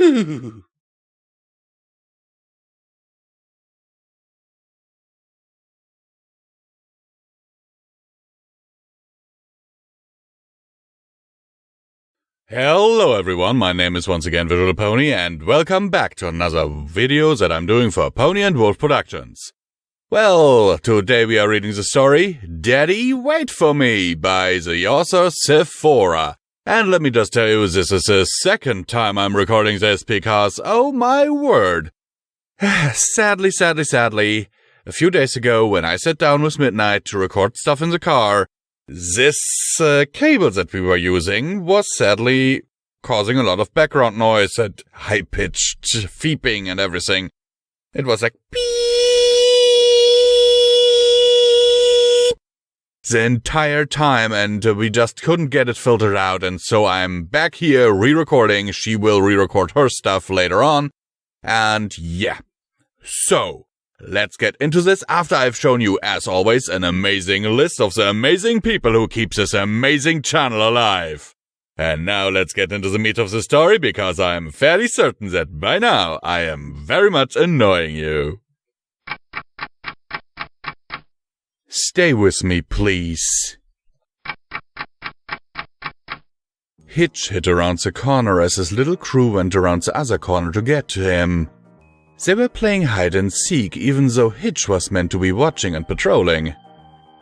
Hello everyone, my name is once again visualbrony and welcome back to another video that I'm doing for Pony and Wolf Productions. Well, today we are reading the story Daddy Wait For Me by the author Sefora. And let me just tell you, this is the second time I'm recording this because, oh my word. Sadly, a few days ago when I sat down with Midnight to record stuff in the car, this cable that we were using was sadly causing a lot of background noise and high-pitched beeping and everything. It was like beep the entire time, and we just couldn't get it filtered out, and so I'm back here re-recording. She will re-record her stuff later on, and yeah. So, let's get into this after I've shown you, as always, an amazing list of the amazing people who keep this amazing channel alive. And now let's get into the meat of the story, because I'm fairly certain that by now I am very much annoying you. Stay with me, please. Hitch hid around the corner as his little crew went around the other corner to get to him. They were playing hide and seek, even though Hitch was meant to be watching and patrolling.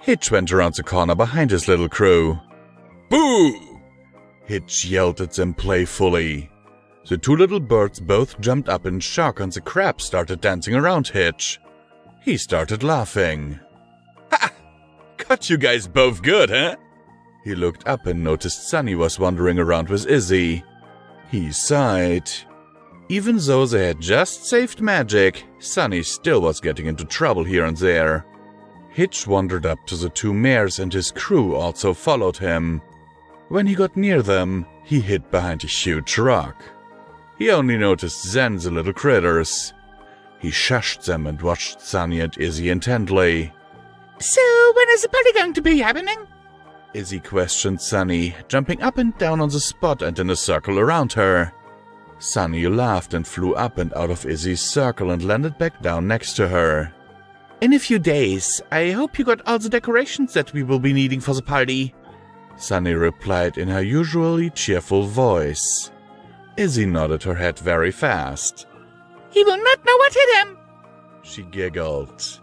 Hitch went around the corner behind his little crew. Boo! Hitch yelled at them playfully. The two little birds both jumped up in shock and the crab started dancing around Hitch. He started laughing. Ha! Got you guys both good, huh? He looked up and noticed Sunny was wandering around with Izzy. He sighed. Even though they had just saved magic, Sunny still was getting into trouble here and there. Hitch wandered up to the two mares and his crew also followed him. When he got near them, he hid behind a huge rock. He only noticed then the little critters. He shushed them and watched Sunny and Izzy intently. So, when is the party going to be happening? Izzy questioned Sunny, jumping up and down on the spot and in a circle around her. Sunny laughed and flew up and out of Izzy's circle and landed back down next to her. In a few days. I hope you got all the decorations that we will be needing for the party. Sunny replied in her usually cheerful voice. Izzy nodded her head very fast. He will not know what hit him, she giggled.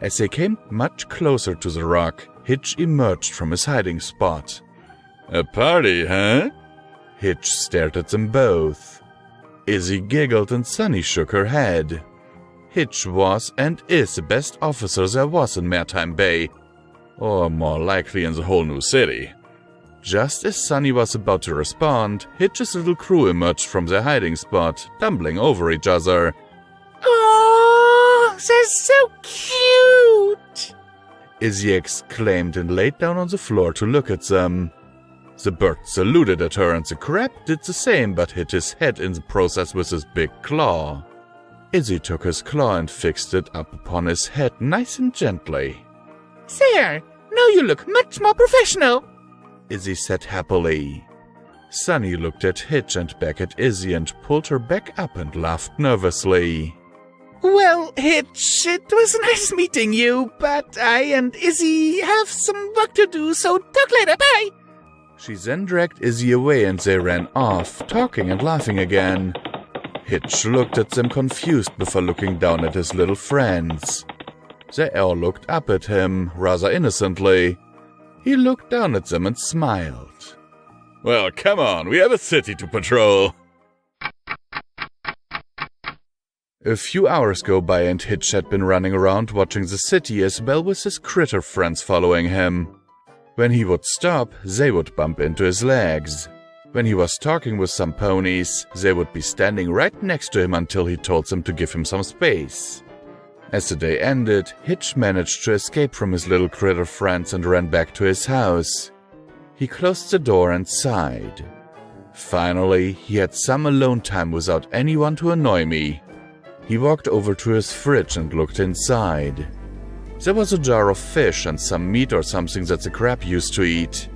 As they came much closer to the rock, Hitch emerged from his hiding spot. A party, huh? Hitch stared at them both. Izzy giggled and Sunny shook her head. Hitch was and is the best officer there was in Maritime Bay, or more likely in the whole new city. Just as Sunny was about to respond, Hitch's little crew emerged from their hiding spot, tumbling over each other. Oh, they're so cute! Izzy exclaimed and laid down on the floor to look at them. The bird saluted at her and the crab did the same but hit his head in the process with his big claw. Izzy took his claw and fixed it up upon his head nice and gently. There, now you look much more professional, Izzy said happily. Sunny looked at Hitch and back at Izzy and pulled her back up and laughed nervously. Well, Hitch, it was nice meeting you, but I and Izzy have some work to do, so talk later, bye! She then dragged Izzy away and they ran off, talking and laughing again. Hitch looked at them confused before looking down at his little friends. They all looked up at him, rather innocently. He looked down at them and smiled. Well, come on, we have a city to patrol. A few hours go by and Hitch had been running around watching the city as well with his critter friends following him. When he would stop, they would bump into his legs. When he was talking with some ponies, they would be standing right next to him until he told them to give him some space. As the day ended, Hitch managed to escape from his little critter friends and ran back to his house. He closed the door and sighed. Finally, he had some alone time without anyone to annoy me. He walked over to his fridge and looked inside. There was a jar of fish and some meat or something that the crab used to eat.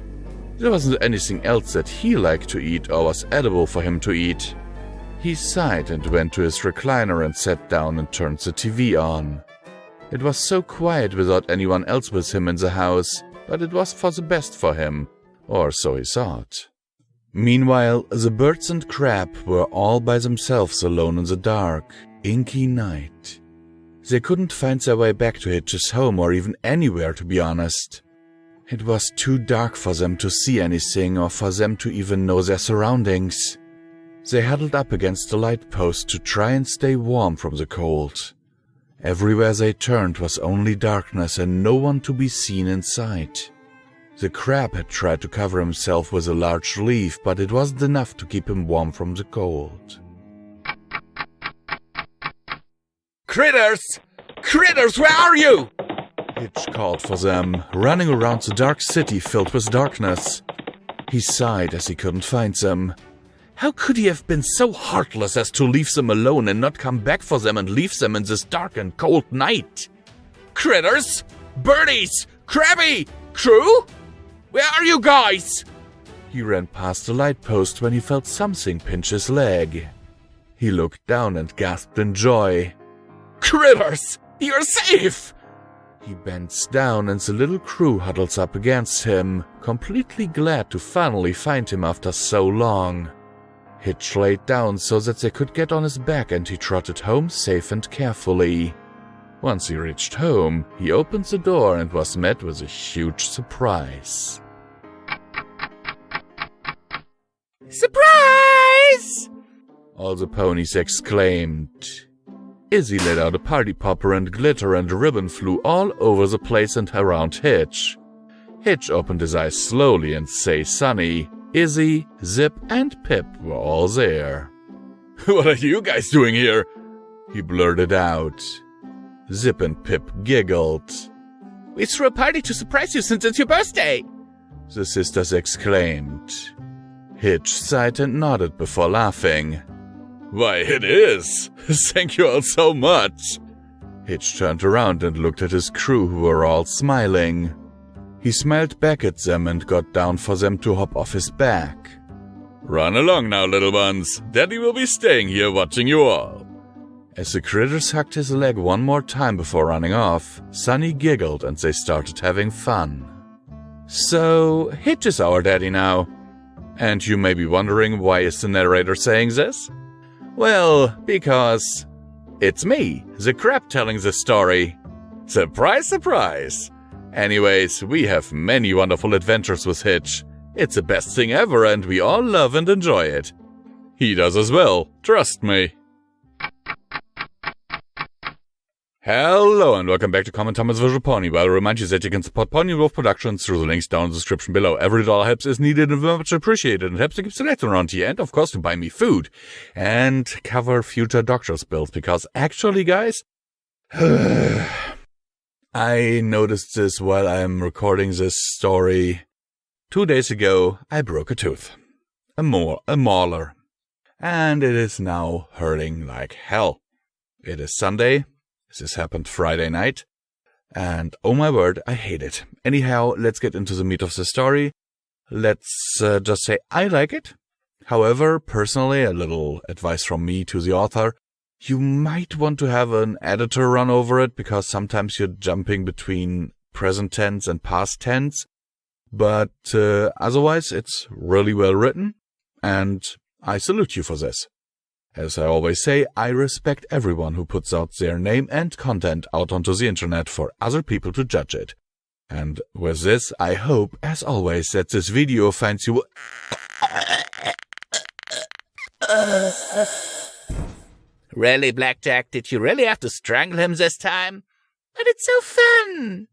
There wasn't anything else that he liked to eat or was edible for him to eat. He sighed and went to his recliner and sat down and turned the TV on. It was so quiet without anyone else with him in the house, but it was for the best for him, or so he thought. Meanwhile, the birds and crab were all by themselves alone in the dark, inky night. They couldn't find their way back to Hitch's home or even anywhere, to be honest. It was too dark for them to see anything or for them to even know their surroundings. They huddled up against the light post to try and stay warm from the cold. Everywhere they turned was only darkness and no one to be seen in sight. The crab had tried to cover himself with a large leaf, but it wasn't enough to keep him warm from the cold. Critters! Critters, where are you? Hitch called for them, running around the dark city filled with darkness. He sighed as he couldn't find them. How could he have been so heartless as to leave them alone and not come back for them and leave them in this dark and cold night? Critters! Birdies! Crabby! Crew? Where are you guys? He ran past the light post when he felt something pinch his leg. He looked down and gasped in joy. Critters! You're safe! He bends down and the little crew huddles up against him, completely glad to finally find him after so long. Hitch laid down so that they could get on his back and he trotted home safe and carefully. Once he reached home, he opened the door and was met with a huge surprise. Surprise! All the ponies exclaimed. Izzy let out a party popper and glitter and ribbon flew all over the place and around Hitch. Hitch opened his eyes slowly and say sunny. Izzy, Zip, and Pip were all there. What are you guys doing here? He blurted out. Zip and Pip giggled. We threw a party to surprise you since it's your birthday, the sisters exclaimed. Hitch sighed and nodded before laughing. Why, it is. Thank you all so much. Hitch turned around and looked at his crew who were all smiling. He smiled back at them and got down for them to hop off his back. Run along now, little ones. Daddy will be staying here watching you all. As the critters hugged his leg one more time before running off, Sunny giggled and they started having fun. So, Hitch is our daddy now. And you may be wondering, why is the narrator saying this? Well, because it's me, the crab, telling the story. Surprise, surprise! Anyways, we have many wonderful adventures with Hitch. It's the best thing ever and we all love and enjoy it. He does as well, trust me. Hello and welcome back to Comment Thomas Visual Pony, where I remind you that you can support PonyWolf Productions through the links down in the description below. Every dollar helps is needed and very much appreciated and helps to keep the lights around here and of course to buy me food and cover future doctor's bills because actually guys, I noticed this while I'm recording this story. 2 days ago, I broke a tooth. A molar. And it is now hurting like hell. It is Sunday. This happened Friday night. And oh my word, I hate it. Anyhow, let's get into the meat of the story. Let's just say I like it. However, personally, a little advice from me to the author. You might want to have an editor run over it because sometimes you're jumping between present tense and past tense. But otherwise, it's really well written, and I salute you for this. As I always say, I respect everyone who puts out their name and content out onto the internet for other people to judge it. And with this, I hope, as always, that this video finds you... Really, Blackjack, did you really have to strangle him this time? But it's so fun!